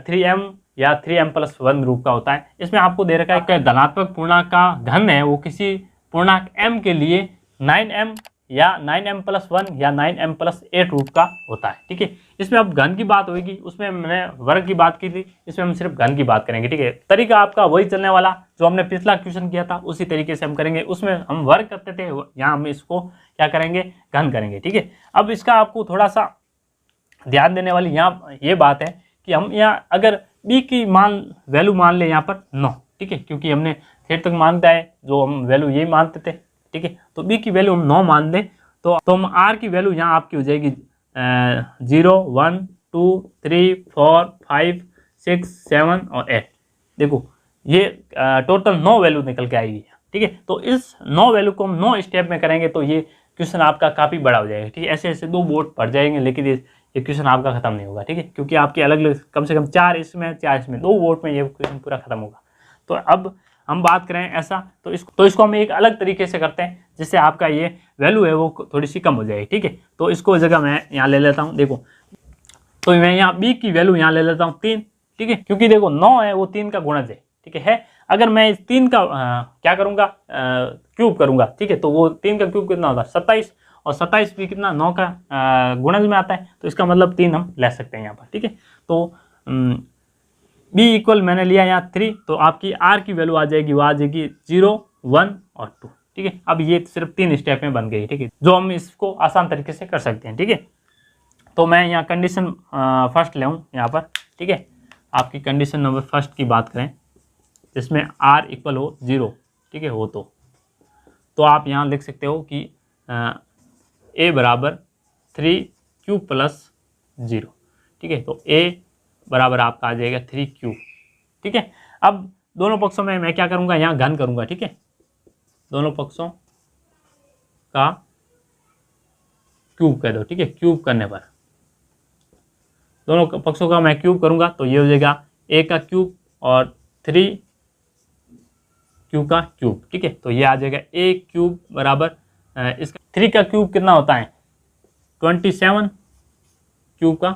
3m या 3m+1 रूप का होता है। इसमें आपको दे रखा है कि धनात्मक पूर्णांक का घन है वो किसी पूर्णांक m के लिए 9m या 9m+1 या 9m+8 रूप का होता है, ठीक है। इसमें अब घन की बात होगी, उसमें मैंने वर्ग की बात की थी, इसमें हम सिर्फ घन की बात करेंगे, ठीक है। तरीका आपका वही चलने वाला जो हमने पिछला क्वेश्चन किया था उसी तरीके से हम करेंगे। उसमें हम वर्ग करते थे, यहाँ हम इसको क्या करेंगे, घन करेंगे, ठीक है। अब इसका आपको थोड़ा सा ध्यान देने वाली यहाँ ये बात है कि हम यहाँ अगर b की वैल्यू मान ले यहाँ पर 9, ठीक है, क्योंकि हमने थेट तक मानता है जो हम वैल्यू यही मानते थे, ठीक है। तो b की वैल्यू हम 9 मान दें तो हम r की वैल्यू यहाँ आपकी हो जाएगी 0, 1, 2, 3, 4, 5, 6, 7 और 8। देखो ये टोटल 9 वैल्यू निकल के आएगी, ठीक है। तो इस 9 वैल्यू को हम 9 स्टेप में करेंगे तो ये क्वेश्चन आपका काफ़ी बड़ा हो जाएगा, ठीक है। ऐसे ऐसे 2 बोर्ड पड़ जाएंगे, लेकिन ये क्वेश्चन आपका खत्म नहीं होगा, ठीक है, क्योंकि आपके अलग अलग कम से कम 4 इसमें 2 बोर्ड में ये क्वेश्चन पूरा खत्म होगा। तो अब हम बात करें ऐसा तो इसको हम एक अलग तरीके से करते हैं, जिससे आपका ये वैल्यू है वो थोड़ी सी कम हो जाएगी, ठीक है। तो इसको जगह मैं यहाँ ले लेता हूँ, देखो तो मैं यहाँ b की वैल्यू यहाँ ले लेता हूँ 3, ठीक है, क्योंकि देखो 9 है वो 3 का गुणज है, ठीक है। अगर मैं इस 3 का क्या करूँगा, क्यूब करूँगा, ठीक है, तो वो 3 का क्यूब कितना होता है 27, और 27 भी कितना 9 का गुणज में आता है, तो इसका मतलब 3 हम ले सकते हैं यहाँ पर, ठीक है। तो b इक्वल मैंने लिया यहाँ 3, तो आपकी r की वैल्यू आ जाएगी, वो आ जाएगी 0, 1 और 2, ठीक है। अब ये सिर्फ 3 स्टेप में बन गई, ठीक है, जो हम इसको आसान तरीके से कर सकते हैं, ठीक है। तो मैं यहाँ कंडीशन फर्स्ट ले यहाँ पर, ठीक है। आपकी कंडीशन नंबर फर्स्ट की बात करें जिसमें r इक्वल हो 0, ठीक है, हो तो आप यहाँ लिख सकते हो कि a बराबर 3q + 0, ठीक है। तो a बराबर आपका आ जाएगा 3q, ठीक है। अब दोनों पक्षों में मैं क्या करूँगा, यहाँ घन करूँगा, ठीक है। दोनों पक्षों का क्यूब कर दो, ठीक है। क्यूब करने पर दोनों पक्षों का मैं क्यूब करूँगा तो ये हो जाएगा a का क्यूब और 3q का क्यूब, ठीक है। तो ये आ जाएगा a क्यूब बराबर इसका 3 का क्यूब कितना होता है 27, क्यूब का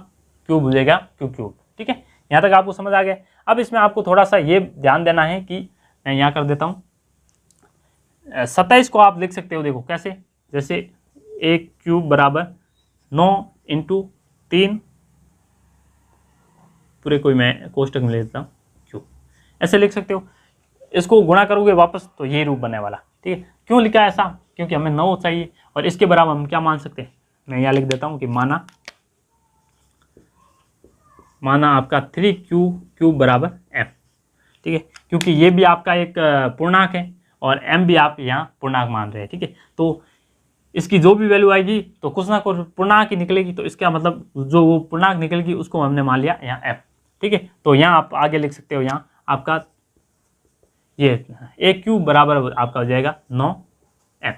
क्यूब हो जाएगा क्यूब, ठीक है। यहाँ तक आपको समझ आ गया। अब इसमें आपको थोड़ा सा ये ध्यान देना है कि मैं यहाँ कर देता हूँ 27 को आप लिख सकते हो, देखो कैसे, जैसे a क्यूब बराबर 9 × 3 पूरे कोई मैं कोष्टक में ले लेता हूँ क्यूब, ऐसे लिख सकते हो। इसको गुणा करोगे वापस तो यही रूप बनने वाला, ठीक है। क्यों लिखा है ऐसा, क्योंकि हमें 9 चाहिए, और इसके बराबर हम क्या मान सकते हैं, मैं यहाँ लिख देता हूँ कि माना आपका 3q³ बराबर m, ठीक है, क्योंकि ये भी आपका एक पूर्णांक है और m भी आप यहाँ पूर्णांक मान रहे हैं, ठीक है। तो इसकी जो भी वैल्यू आएगी तो कुछ ना कुछ पूर्णांक ही निकलेगी, तो इसका मतलब जो वो पूर्णांक निकलेगी उसको हमने मान लिया यहाँ m, ठीक है। तो यहाँ आप आगे लिख सकते हो, यहाँ आपका ये a³ बराबर आपका हो जाएगा 9m,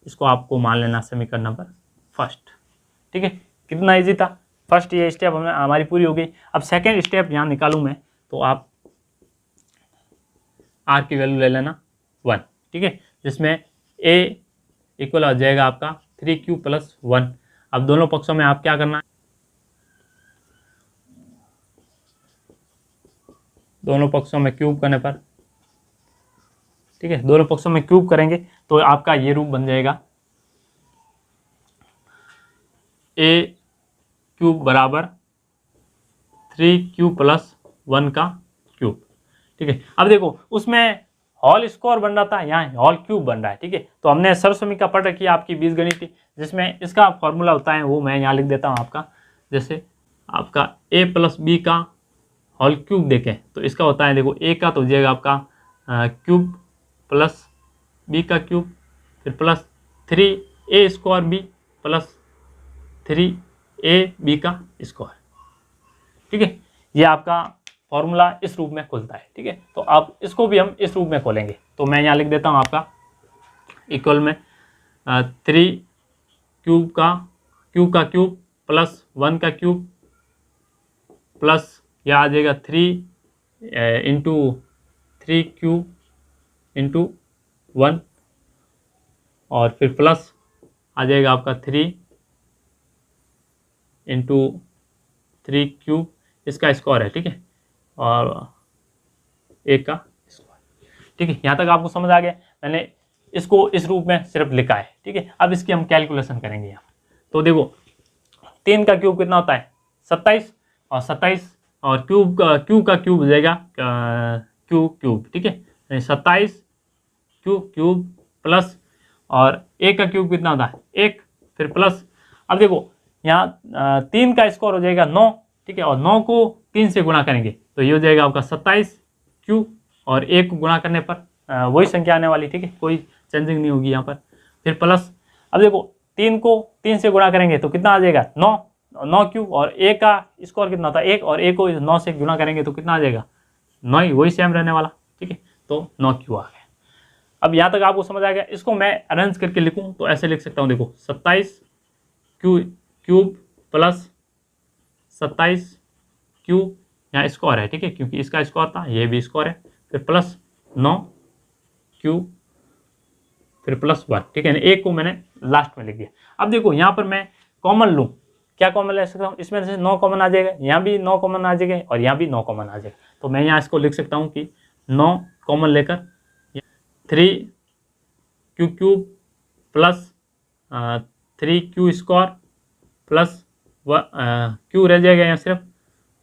इसको आपको मान लेना समीकरण नंबर फर्स्ट, ठीक है। कितना इजी था, फर्स्ट ये स्टेप हमारी पूरी हो गई। अब सेकेंड स्टेप यहाँ निकालूँ मैं, तो आप आर की वैल्यू ले लेना 1, ठीक है, जिसमें ए इक्वल हो जाएगा आपका 3 क्यूब प्लस 1। अब दोनों पक्षों में आप क्या करना है, दोनों पक्षों में क्यूब करने पर, ठीक है, दोनों पक्षों में क्यूब करेंगे तो आपका ये रूप बन जाएगा ए क्यूब बराबर 3 क्यूब प्लस 1 का क्यूब, ठीक है। अब देखो उसमें होल स्क्वायर बन रहा था, यहाँ होल क्यूब बन रहा है, ठीक है। तो हमने सर्वसमीका पढ़ रखी है आपकी बीजगणित, जिसमें इसका फॉर्मूला होता है वो मैं यहाँ लिख देता हूँ आपका। जैसे आपका a प्लस बी का होल क्यूब देखें तो इसका होता है, देखो a का तो हो जाएगा आपका क्यूब प्लस b का क्यूब, फिर plus 3a square b plus 3ab का स्क्वायर, ठीक है। ये आपका फॉर्मूला इस रूप में खुलता है, ठीक है। तो आप इसको भी हम इस रूप में खोलेंगे, तो मैं यहाँ लिख देता हूँ आपका इक्वल में 3 क्यूब का क्यूब प्लस 1 का क्यूब प्लस यह आ जाएगा 3 इंटू 3 क्यूब इंटू 1 और फिर प्लस आ जाएगा आपका 3 इंटू 3 क्यूब, इसका स्क्वायर है, ठीक है, और एक का स्क्वायर, ठीक है। यहाँ तक आपको समझ आ गया। मैंने इसको इस रूप में सिर्फ लिखा है, ठीक है। अब इसकी हम कैलकुलेशन करेंगे यहाँ। तो देखो 3 का क्यूब कितना होता है 27, और 27 और क्यूब का क्यूब हो जाएगा क्यूब, ठीक है, 27 क्यूब प्लस और एक का क्यूब कितना होता है 1, फिर प्लस। अब देखो यहाँ 3 का स्क्वायर हो जाएगा 9, ठीक है, और 9 को 3 से गुणा करेंगे तो ये हो जाएगा आपका 27 क्यूब, और 1 को गुणा करने पर वही संख्या आने वाली, ठीक है, कोई चेंजिंग नहीं होगी यहाँ पर, फिर प्लस। अब देखो 3 को 3 से गुणा करेंगे तो कितना आ जाएगा 9 क्यूब, और 1 का स्क्वायर कितना होता है 1, और 1 को 9 से गुणा करेंगे तो कितना आ जाएगा 9 ही, वही सेम रहने वाला, ठीक है। तो 9 क्यूब आ गया। अब यहाँ तक आपको समझ आ गया। इसको मैं अरेंज करके लिखूँ तो ऐसे लिख सकता हूँ, देखो 27 क्यूब प्लस 27 क्यूब, यहाँ स्क्वायर है, ठीक है, क्योंकि इसका स्क्वायर था, ये भी स्क्वायर है, फिर प्लस 9 क्यूब, फिर प्लस 1, ठीक है। एक को मैंने लास्ट में लिख दिया। अब देखो यहाँ पर मैं कॉमन लूँ, क्या कॉमन ले सकता हूँ, इसमें से 9 कॉमन आ जाएगा, यहाँ भी 9 कॉमन आ जाएगा, और यहाँ भी 9 कॉमन आ जाएगा। तो मैं यहाँ इसको लिख सकता हूँ कि 9 कॉमन लेकर 3 cube plus 3 Q square plus Q रह जाएगा यहाँ सिर्फ,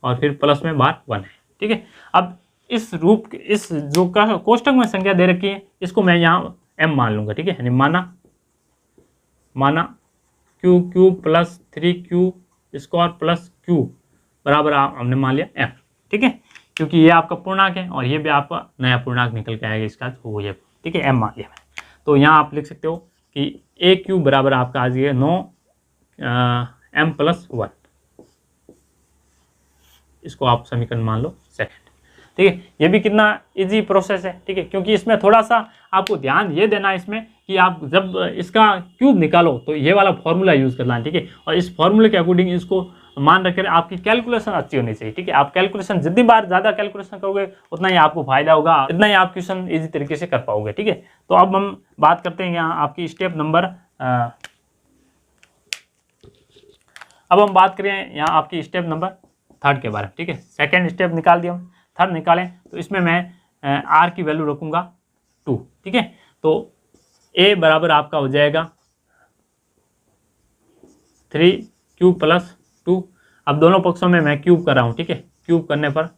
और फिर प्लस में बाहर 1 है, ठीक है। अब इस रूप इस जो कोष्टक में संख्या दे रखी है इसको मैं यहाँ m मान लूँगा, ठीक है, यानी माना cube plus 3 Q square plus Q बराबर हमने मान लिया m, ठीक है, क्योंकि ये आपका पूर्णांक है और ये भी आपका नया पूर्णांक निकल के आएगा इसका, तो ये, ठीक है, m मान लिया मैंने। तो यहाँ आप लिख सकते हो कि a क्यूब बराबर आपका आ जाएगा 9 m प्लस 1, इसको आप समीकरण मान लो सेकंड, ठीक है। ये भी कितना इजी प्रोसेस है, ठीक है, क्योंकि इसमें थोड़ा सा आपको ध्यान ये देना है इसमें कि आप जब इसका क्यूब निकालो तो ये वाला फॉर्मूला यूज़ करना है, ठीक है, और इस फॉर्मूले के अकॉर्डिंग इसको मान रखकर आपकी कैलकुलेशन अच्छी होनी चाहिए, ठीक है। आप कैलकुलेशन जितनी बार ज़्यादा कैलकुलेशन करोगे उतना ही आपको फायदा होगा, इतना ही आप क्वेश्चन इजी तरीके से कर पाओगे, ठीक है। तो अब हम बात करते हैं यहाँ आपकी स्टेप नंबर, अब हम बात करें यहाँ आपकी स्टेप नंबर 3 के बारे में, ठीक है। सेकेंड स्टेप निकाल दिया, हम थर्ड निकालें तो इसमें मैं आर की वैल्यू रखूँगा 2, ठीक है। तो ए बराबर आपका हो जाएगा 3 क्यूब प्लस 2। अब दोनों पक्षों में मैं क्यूब कर रहा हूँ, ठीक है, क्यूब करने पर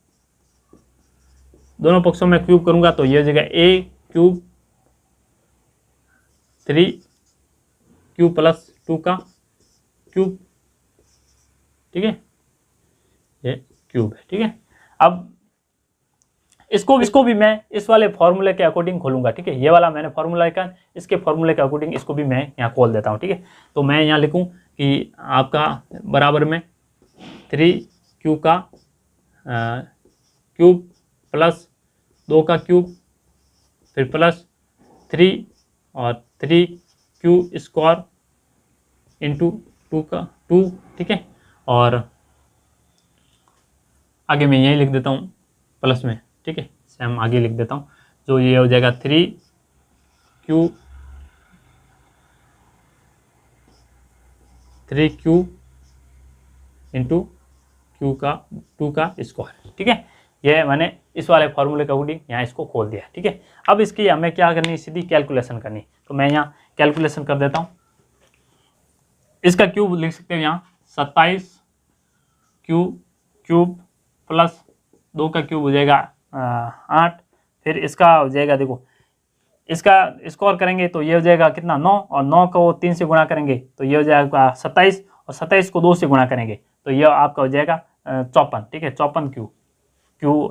दोनों पक्षों में क्यूब करूँगा तो ये हो जाएगा ए क्यूब 3 क्यूब प्लस 2 का क्यूब, ठीक है, ये क्यूब है, ठीक है। अब इसको भी मैं इस वाले फॉर्मूले के अकॉर्डिंग खोलूंगा, ठीक है, ये वाला मैंने फॉर्मूला लिखा, इसके फॉर्मूले के अकॉर्डिंग इसको भी मैं यहाँ खोल देता हूँ, ठीक है। तो मैं यहाँ लिखूँ कि आपका बराबर में 3 क्यू का क्यूब प्लस 2 का क्यूब, फिर प्लस 3 और 3 क्यू स्क्वायर इंटू 2, ठीक है, और आगे मैं यही लिख देता हूँ प्लस में, ठीक है, सेम आगे लिख देता हूँ जो ये हो जाएगा 3Q इंटू Q का 2 का स्क्वायर, ठीक है। ये मैंने इस वाले फॉर्मूले के अकॉर्डिंग यहाँ इसको खोल दिया, ठीक है। अब इसकी हमें क्या करनी है, सीधी कैलकुलेशन करनी। तो मैं यहाँ कैलकुलेशन कर देता हूँ। इसका क्यूब लिख सकते हैं यहाँ 27Q क्यूब प्लस 2 का क्यूब हो जाएगा 8। फिर इसका हो जाएगा, देखो इसका स्कोर करेंगे तो ये हो जाएगा कितना 9, और 9 को 3 से गुणा करेंगे तो ये हो जाएगा 27, और 27 को 2 से गुणा करेंगे तो ये आपका हो जाएगा 54, ठीक है। 54Q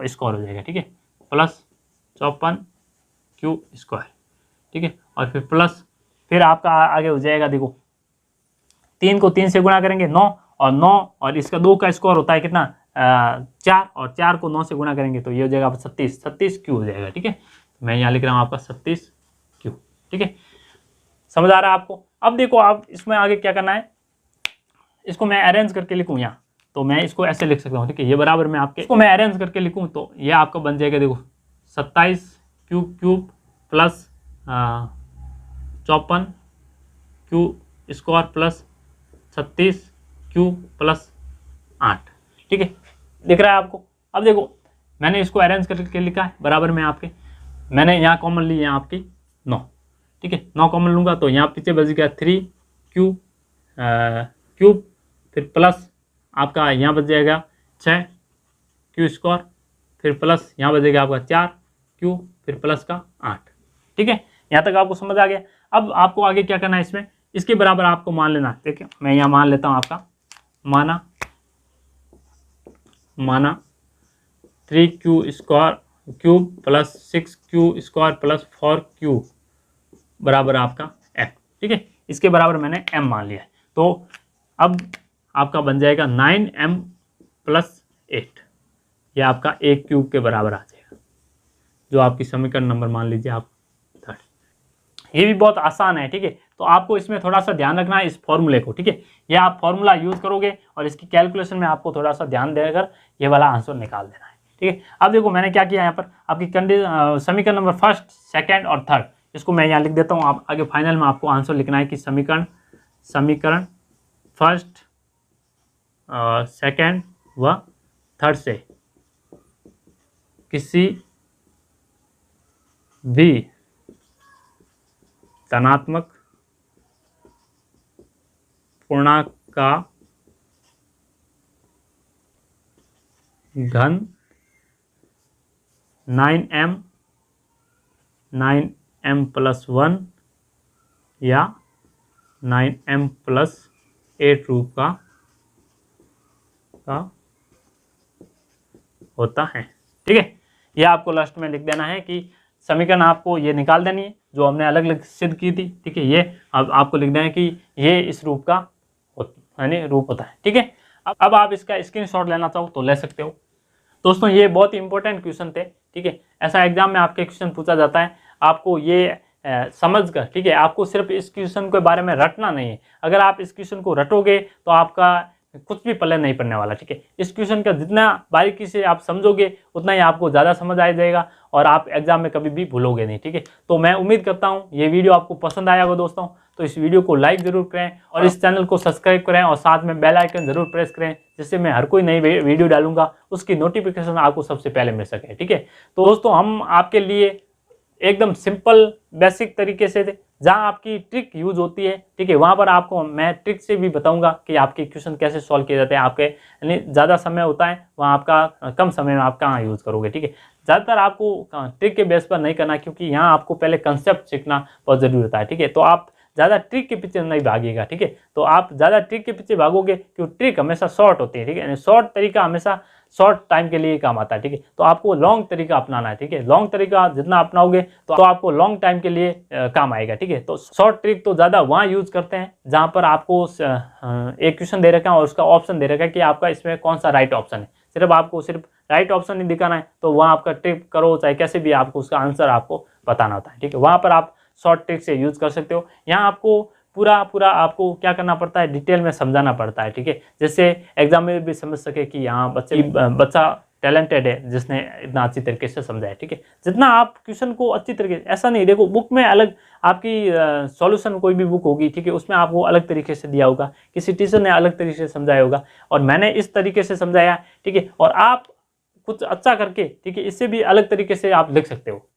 स्कोर हो जाएगा, ठीक है, प्लस 54Q स्क्वायर, ठीक है। और फिर प्लस फिर आपका आगे हो जाएगा, देखो 3 को 3 से गुणा करेंगे 9, और 9 और इसका 2 का स्कोर होता है कितना 4, और 4 को 9 से गुणा करेंगे तो ये हो जाएगा 36Q हो जाएगा, ठीक है। मैं यहाँ लिख रहा हूँ आपका 36Q, ठीक है। समझ आ रहा है आपको। अब देखो आप इसमें आगे क्या करना है, इसको मैं अरेंज करके लिखूँ यहाँ, तो मैं इसको ऐसे लिख सकता हूँ, ठीक है। ये बराबर में आपके इसको मैं अरेंज करके लिखूँ तो ये आपका बन जाएगा, देखो 27Q cube plus 54Q square plus 36Q plus 8, ठीक है। दिख रहा है आपको। अब देखो मैंने इसको अरेंज करके लिखा है बराबर में आपके, मैंने यहाँ कॉमन ली है आपकी 9, ठीक है। 9 कॉमन लूँगा तो यहाँ पीछे बच गया 3Q क्यूब, फिर प्लस आपका यहाँ बच जाएगा 6Q स्क्वायर, फिर प्लस यहाँ बचेगा आपका 4Q, फिर प्लस का 8, ठीक है। यहाँ तक आपको समझ आ गया। अब आपको आगे क्या करना है, इसमें इसके बराबर आपको मान लेना है। देखिए मैं यहाँ मान लेता हूँ आपका माना 3Q square cube plus 6Q square plus 4Q बराबर आपका M, ठीक है। इसके बराबर मैंने M मान लिया है। तो अब आपका बन जाएगा 9M प्लस 8, यह आपका 1 क्यूब के बराबर आ जाएगा, जो आपकी समीकरण नंबर मान लीजिए आप 3rd। ये भी बहुत आसान है, ठीक है। तो आपको इसमें थोड़ा सा ध्यान रखना है इस फॉर्मूले को, ठीक है। ये आप फॉर्मूला यूज करोगे और इसकी कैलकुलेशन में आपको थोड़ा सा ध्यान देकर ये वाला आंसर निकाल देना है, ठीक है। अब देखो मैंने क्या किया यहाँ पर, आपकी समीकरण नंबर 1st, 2nd और 3rd इसको मैं यहाँ लिख देता हूँ। आप आगे फाइनल में आपको आंसर लिखना है कि समीकरण 1st, 2nd व 3rd से किसी भी धनात्मक पूर्णांक का घन 9M प्लस 1 या 9M प्लस 8 रूप का होता है, ठीक है। यह आपको लास्ट में लिख देना है कि समीकरण आपको ये निकाल देनी है जो हमने अलग अलग सिद्ध की थी, ठीक है। ये अब आपको लिख देना है कि ये इस रूप का यानी रूप होता है, ठीक है। अब आप इसका स्क्रीनशॉट लेना चाहो तो ले सकते हो। दोस्तों ये बहुत ही इंपॉर्टेंट क्वेश्चन थे, ठीक है। ऐसा एग्जाम में आपके क्वेश्चन पूछा जाता है, आपको ये समझ कर, ठीक है, आपको सिर्फ इस क्वेश्चन के बारे में रटना नहीं है। अगर आप इस क्वेश्चन को रटोगे तो आपका कुछ भी पल्ले नहीं पड़ने वाला, ठीक है। इस क्वेश्चन का जितना बारीकी से आप समझोगे उतना ही आपको ज़्यादा समझ आ जाएगा और आप एग्जाम में कभी भी भूलोगे नहीं, ठीक है। तो मैं उम्मीद करता हूँ ये वीडियो आपको पसंद आया होगा दोस्तों। तो इस वीडियो को लाइक ज़रूर करें और इस चैनल को सब्सक्राइब करें और साथ में बेल आइकन ज़रूर प्रेस करें, जिससे मैं हर कोई नई वीडियो डालूंगा उसकी नोटिफिकेशन आपको सबसे पहले मिल सके, ठीक है। तो दोस्तों हम आपके लिए एकदम सिंपल बेसिक तरीके से जहां आपकी ट्रिक यूज होती है, ठीक है, वहां पर आपको मैं ट्रिक से भी बताऊंगा कि आपके क्वेश्चन कैसे सॉल्व किए जाते हैं। आपके यानी ज़्यादा समय होता है वहाँ आपका कम समय में आप कहाँ यूज़ करोगे, ठीक है। ज़्यादातर आपको ट्रिक के बेस पर नहीं करना, क्योंकि यहाँ आपको पहले कंसेप्ट सीखना बहुत ज़रूरी होता है, ठीक है। तो आप ज़्यादा ट्रिक के पीछे नहीं भागिएगा, ठीक है। तो आप ज़्यादा ट्रिक के पीछे भागोगे क्योंकि ट्रिक हमेशा शॉर्ट होती है, ठीक है। यानी शॉर्ट तरीका हमेशा शॉर्ट टाइम के लिए काम आता है, ठीक है। तो आपको लॉन्ग तरीका अपनाना है, ठीक है। लॉन्ग तरीका जितना अपनाओगे तो आपको लॉन्ग टाइम के लिए काम आएगा, ठीक है। तो शॉर्ट ट्रिक तो ज़्यादा वहाँ यूज़ करते हैं जहाँ पर आपको एक क्वेश्चन दे रखा है और उसका ऑप्शन दे रखा है कि आपका इसमें कौन सा राइट ऑप्शन है। सिर्फ आपको सिर्फ राइट ऑप्शन नहीं दिखाना है, तो वहाँ आपका ट्रिक करो चाहे कैसे भी आपको उसका आंसर आपको बताना होता है, ठीक है। वहाँ पर आप शॉर्ट ट्रिक से यूज़ कर सकते हो। यहाँ आपको पूरा आपको क्या करना पड़ता है, डिटेल में समझाना पड़ता है, ठीक है। जैसे एग्जाम में भी समझ सके कि यहाँ बच्चा टैलेंटेड है जिसने इतना अच्छी तरीके से समझाया, ठीक है। जितना आप क्वेश्चन को अच्छी तरीके से, ऐसा नहीं, देखो बुक में अलग आपकी सॉल्यूशन कोई भी बुक होगी, ठीक है, उसमें आपको अलग तरीके से दिया होगा, किसी टीचर ने अलग तरीके से समझाया होगा, और मैंने इस तरीके से समझाया, ठीक है। और आप कुछ अच्छा करके, ठीक है, इससे भी अलग तरीके से आप लिख सकते हो।